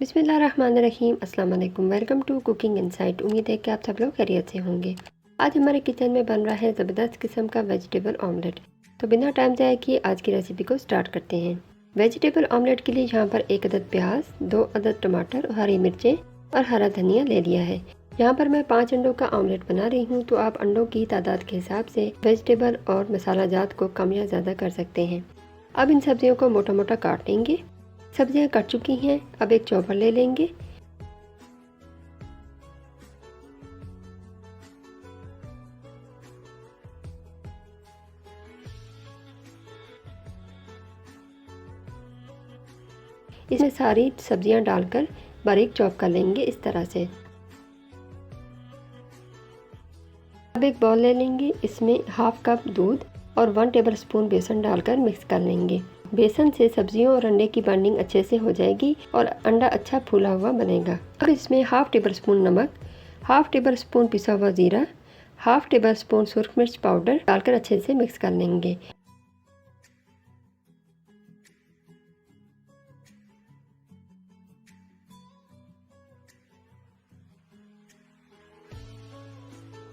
बिस्मिल्लाहिर्रहमानिर्रहीम। अस्सलाम वालेकुम। Welcome to cooking insight. उम्मीद है कि आप सब लोग खैरियत से होंगे। आज हमारे किचन में बन रहा है ज़बरदस्त किस्म का वेजिटेबल ऑमलेट। तो बिना टाइम ज़ाया किए आज की रेसिपी को स्टार्ट करते हैं। वेजिटेबल ऑमलेट के लिए यहाँ पर 1 अदद प्याज, 2 अदद टमाटर, हरी मिर्चें और हरा धनिया ले लिया है। यहाँ पर मैं 5 अंडों का ऑमलेट बना रही हूँ, तो आप अंडों की तादाद के हिसाब से वेजिटेबल और मसाला जात को कम या ज़्यादा कर सकते हैं। अब इन सब्जियों को मोटा मोटा काट लेंगे। सब्जियां कट चुकी हैं। अब एक चॉपर ले लेंगे। इसमें सारी सब्जियां डालकर बारीक चॉप कर लेंगे इस तरह से। अब एक बाउल ले लेंगे। इसमें हाफ कप दूध और 1 टेबलस्पून बेसन डालकर मिक्स कर लेंगे। बेसन से सब्जियों और अंडे की बाइंडिंग अच्छे से हो जाएगी और अंडा अच्छा फूला हुआ बनेगा। अब इसमें हाफ टेबल स्पून नमक, हाफ टेबल स्पून पिसा हुआ जीरा, हाफ टेबल स्पून सुरख मिर्च पाउडर डालकर अच्छे से मिक्स कर लेंगे।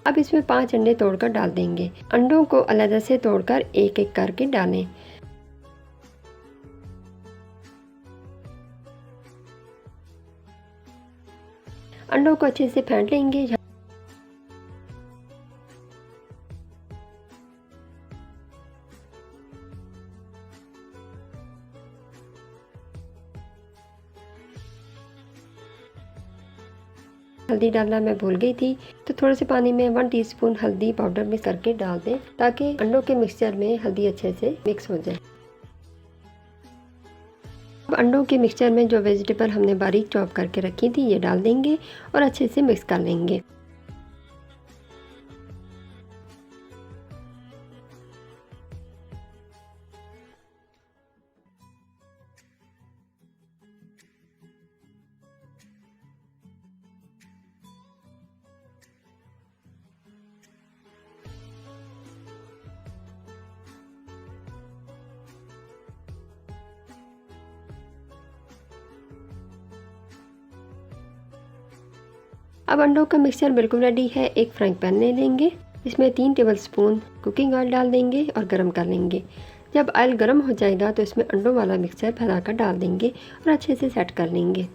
अब इसमें 5 अंडे तोड़कर डाल देंगे। अंडों को अलग से तोड़कर एक एक करके डालें। अंडों को अच्छे से फेंट लेंगे। हल्दी डालना मैं भूल गई थी, तो थोड़े से पानी में 1 टीस्पून हल्दी पाउडर मिक्स करके डाल दें, ताकि अंडों के मिक्सचर में हल्दी अच्छे से मिक्स हो जाए। अब अंडों के मिक्सचर में जो वेजिटेबल हमने बारीक चॉप करके रखी थी ये डाल देंगे और अच्छे से मिक्स कर लेंगे। अब अंडों का मिक्सचर बिल्कुल रेडी है। एक फ्राइंग पैन ले लेंगे। इसमें 3 टेबलस्पून कुकिंग ऑयल डाल देंगे और गरम कर लेंगे। जब ऑयल गरम हो जाएगा तो इसमें अंडों वाला मिक्सचर फैलाकर डाल देंगे और अच्छे से सेट कर लेंगे।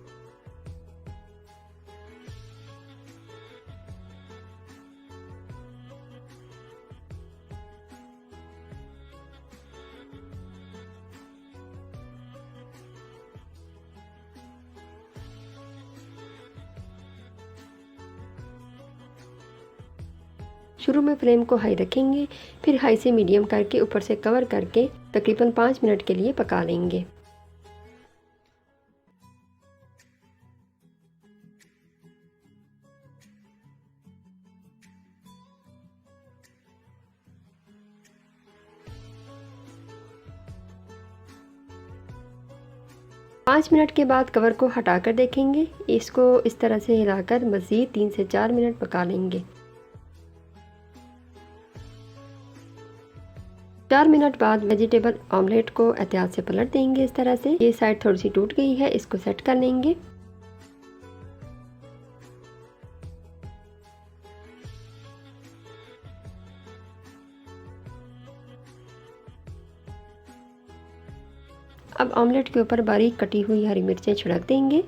शुरू में फ्लेम को हाई रखेंगे, फिर हाई से मीडियम करके ऊपर से कवर करके तकरीबन 5 मिनट के लिए पका लेंगे। पाँच मिनट के बाद कवर को हटाकर देखेंगे। इसको इस तरह से हिलाकर मज़ीद 3 से 4 मिनट पका लेंगे। 4 मिनट बाद वेजिटेबल ऑमलेट को एहतियात से पलट देंगे इस तरह से। ये साइड थोड़ी सी टूट गई है, इसको सेट कर लेंगे। अब ऑमलेट के ऊपर बारीक कटी हुई हरी मिर्चें छिड़क देंगे।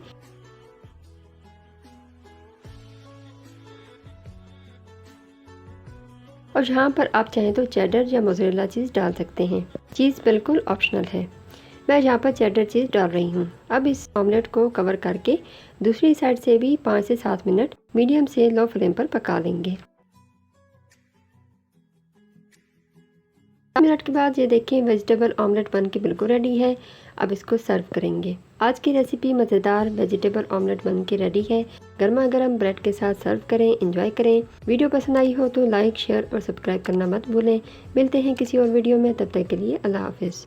और यहाँ पर आप चाहें तो चेडर या मोज़रेला चीज़ डाल सकते हैं। चीज़ बिल्कुल ऑप्शनल है। मैं यहाँ पर चेडर चीज़ डाल रही हूँ। अब इस ऑमलेट को कवर करके दूसरी साइड से भी 5 से 7 मिनट मीडियम से लो फ्लेम पर पका लेंगे। 5 मिनट के बाद ये देखें वेजिटेबल ऑमलेट बन के बिल्कुल रेडी है। अब इसको सर्व करेंगे। आज की रेसिपी मज़ेदार वेजिटेबल ऑमलेट बन के रेडी है। गर्मा गर्म ब्रेड के साथ सर्व करें, एंजॉय करें। वीडियो पसंद आई हो तो लाइक, शेयर और सब्सक्राइब करना मत भूलें। मिलते हैं किसी और वीडियो में, तब तक के लिए अल्लाह हाफिज़।